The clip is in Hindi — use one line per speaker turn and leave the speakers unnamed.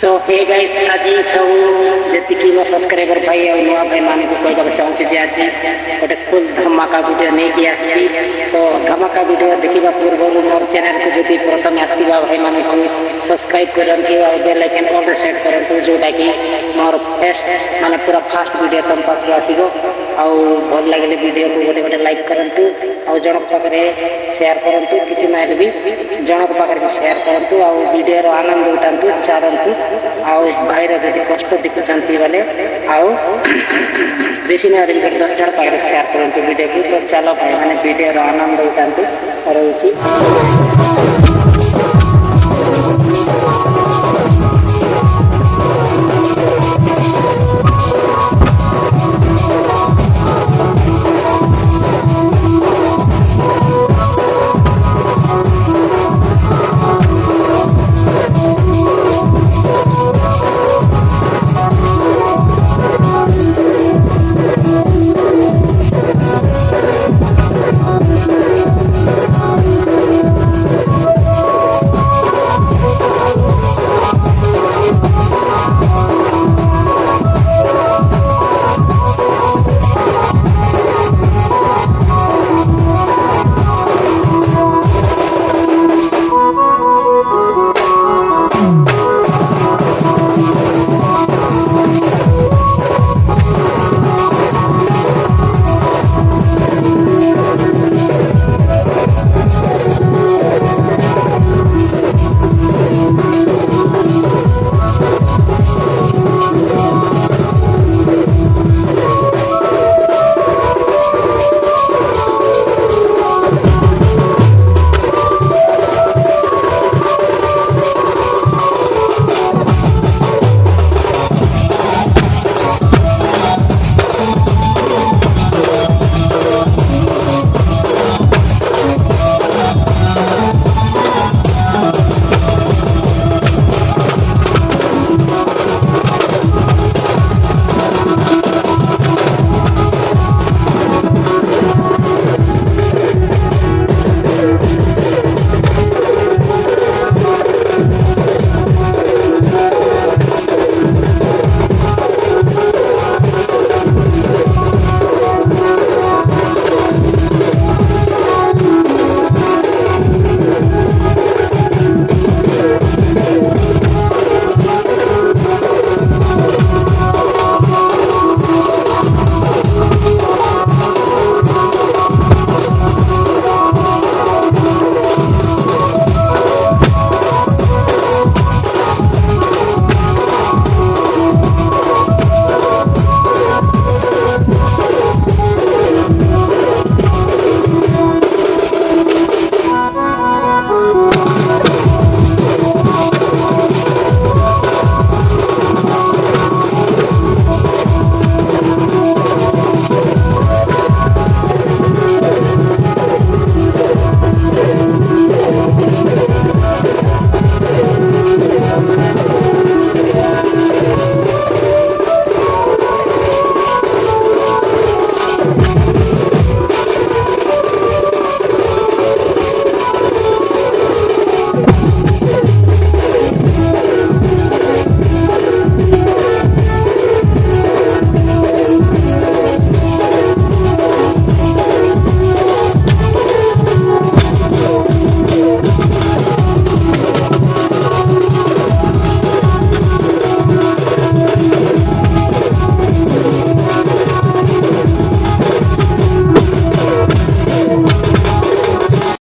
सो हे गाइस आज सब जी मो सब्सक्राइबर भाई और नुआ भाई मान को कहना चाहूँगी जे आज गोटे फुल धमाका वीडियो नहीं आसी तो धमाका वीडियो देखा पूर्व मोर चैनल को जब प्रथम आसवा भाई मान को सब्सक्राइब करके और बेल आइकन ऑल सेट करूँ जोटा कि मोर फर्स्ट माने पूरा फास्ट वीडियो तुम पाक आसो आउ भल लगे वीडियो को गोटे गोटे लाइक करूँ और जनक पाखे शेयर करूँ किसी ना भी जनक पाखे शेयर करूँ और वीडियो आनंद उठातु चाहतु आउ भाईर जब कष्ट देखुंत बोले आउ बेसी ना 10 जन पाखे शेयर करूँ वीडियो को। तो चलो भाई मैंने वीडियो आनंद उठातु रोचे।